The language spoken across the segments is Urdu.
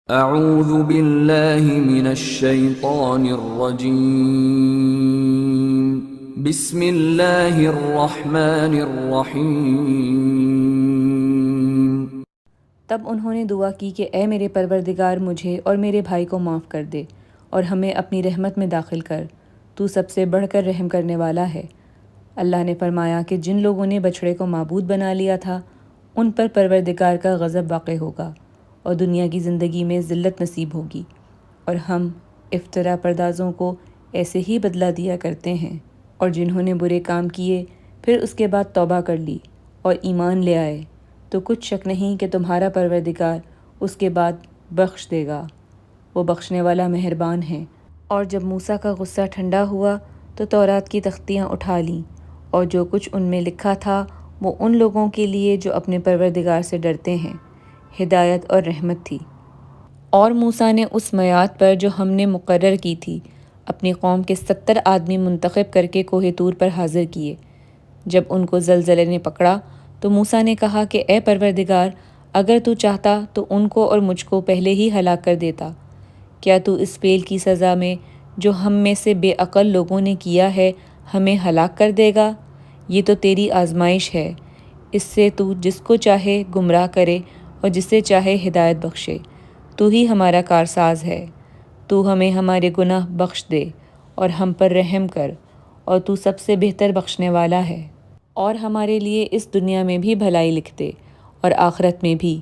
اعوذ باللہ من الشیطان الرجیم بسم اللہ الرحمن الرحیم۔ تب انہوں نے دعا کی کہ اے میرے پروردگار، مجھے اور میرے بھائی کو معاف کر دے اور ہمیں اپنی رحمت میں داخل کر، تو سب سے بڑھ کر رحم کرنے والا ہے۔ اللہ نے فرمایا کہ جن لوگوں نے بچھڑے کو معبود بنا لیا تھا ان پر پروردگار کا غضب واقع ہوگا اور دنیا کی زندگی میں ذلت نصیب ہوگی، اور ہم افطرا پردازوں کو ایسے ہی بدلہ دیا کرتے ہیں۔ اور جنہوں نے برے کام کیے پھر اس کے بعد توبہ کر لی اور ایمان لے آئے تو کچھ شک نہیں کہ تمہارا پروردگار اس کے بعد بخش دے گا، وہ بخشنے والا مہربان ہے۔ اور جب موسیٰ کا غصہ ٹھنڈا ہوا تو تورات کی تختیاں اٹھا لیں، اور جو کچھ ان میں لکھا تھا وہ ان لوگوں کے لیے جو اپنے پروردگار سے ڈرتے ہیں ہدایت اور رحمت تھی۔ اور موسیٰ نے اس میعاد پر جو ہم نے مقرر کی تھی اپنی قوم کے 70 آدمی منتخب کر کے کوہ طور پر حاضر کیے۔ جب ان کو زلزلے نے پکڑا تو موسیٰ نے کہا کہ اے پروردگار، اگر تو چاہتا تو ان کو اور مجھ کو پہلے ہی ہلاک کر دیتا۔ کیا تو اس فعل کی سزا میں جو ہم میں سے بے عقل لوگوں نے کیا ہے ہمیں ہلاک کر دے گا؟ یہ تو تیری آزمائش ہے، اس سے تو جس کو چاہے گمراہ کرے اور جسے چاہے ہدایت بخشے۔ تو ہی ہمارا کارساز ہے، تو ہمیں ہمارے گناہ بخش دے اور ہم پر رحم کر، اور تو سب سے بہتر بخشنے والا ہے۔ اور ہمارے لیے اس دنیا میں بھی بھلائی لکھ دے اور آخرت میں بھی،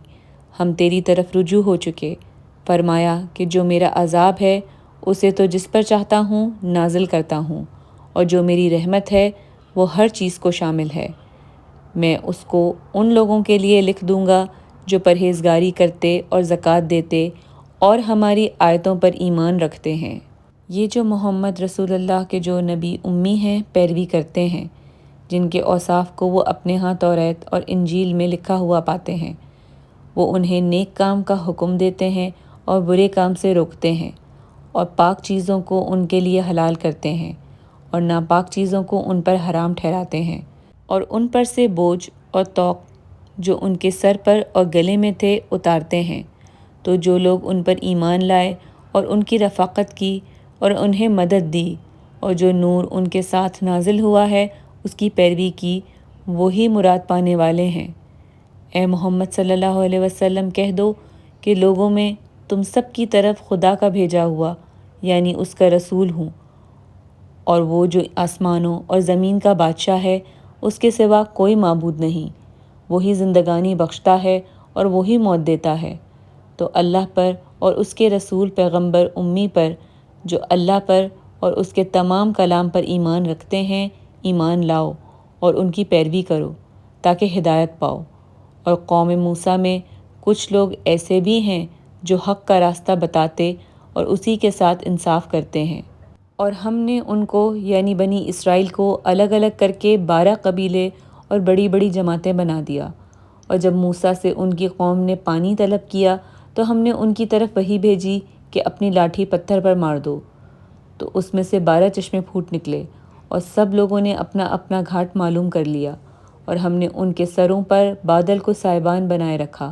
ہم تیری طرف رجوع ہو چکے۔ فرمایا کہ جو میرا عذاب ہے اسے تو جس پر چاہتا ہوں نازل کرتا ہوں، اور جو میری رحمت ہے وہ ہر چیز کو شامل ہے۔ میں اس کو ان لوگوں کے لیے لکھ دوں گا جو پرہیزگاری کرتے اور زکوٰۃ دیتے اور ہماری آیتوں پر ایمان رکھتے ہیں۔ یہ جو محمد رسول اللہ کے جو نبی امی ہیں پیروی کرتے ہیں، جن کے اوصاف کو وہ اپنے ہاں توریت اور انجیل میں لکھا ہوا پاتے ہیں، وہ انہیں نیک کام کا حکم دیتے ہیں اور برے کام سے روکتے ہیں، اور پاک چیزوں کو ان کے لیے حلال کرتے ہیں اور ناپاک چیزوں کو ان پر حرام ٹھہراتے ہیں، اور ان پر سے بوجھ اور طوق جو ان کے سر پر اور گلے میں تھے اتارتے ہیں۔ تو جو لوگ ان پر ایمان لائے اور ان کی رفاقت کی اور انہیں مدد دی، اور جو نور ان کے ساتھ نازل ہوا ہے اس کی پیروی کی، وہی مراد پانے والے ہیں۔ اے محمد صلی اللہ علیہ وسلم، کہہ دو کہ لوگوں میں تم سب کی طرف خدا کا بھیجا ہوا یعنی اس کا رسول ہوں، اور وہ جو آسمانوں اور زمین کا بادشاہ ہے اس کے سوا کوئی معبود نہیں، وہی زندگانی بخشتا ہے اور وہی موت دیتا ہے۔ تو اللہ پر اور اس کے رسول پیغمبر امی پر جو اللہ پر اور اس کے تمام کلام پر ایمان رکھتے ہیں ایمان لاؤ اور ان کی پیروی کرو تاکہ ہدایت پاؤ۔ اور قوم موسیٰ میں کچھ لوگ ایسے بھی ہیں جو حق کا راستہ بتاتے اور اسی کے ساتھ انصاف کرتے ہیں۔ اور ہم نے ان کو یعنی بنی اسرائیل کو الگ الگ کر کے 12 قبیلے اور بڑی بڑی جماعتیں بنا دیا۔ اور جب موسیٰ سے ان کی قوم نے پانی طلب کیا تو ہم نے ان کی طرف وحی بھیجی کہ اپنی لاٹھی پتھر پر مار دو، تو اس میں سے 12 چشمے پھوٹ نکلے، اور سب لوگوں نے اپنا اپنا گھاٹ معلوم کر لیا۔ اور ہم نے ان کے سروں پر بادل کو سائبان بنائے رکھا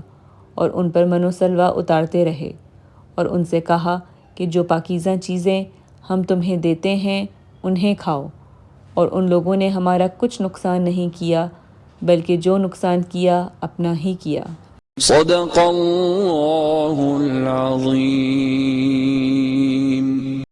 اور ان پر من و سلویٰ اتارتے رہے، اور ان سے کہا کہ جو پاکیزہ چیزیں ہم تمہیں دیتے ہیں انہیں کھاؤ۔ اور ان لوگوں نے ہمارا کچھ نقصان نہیں کیا بلکہ جو نقصان کیا اپنا ہی کیا۔ صدق اللہ العظیم۔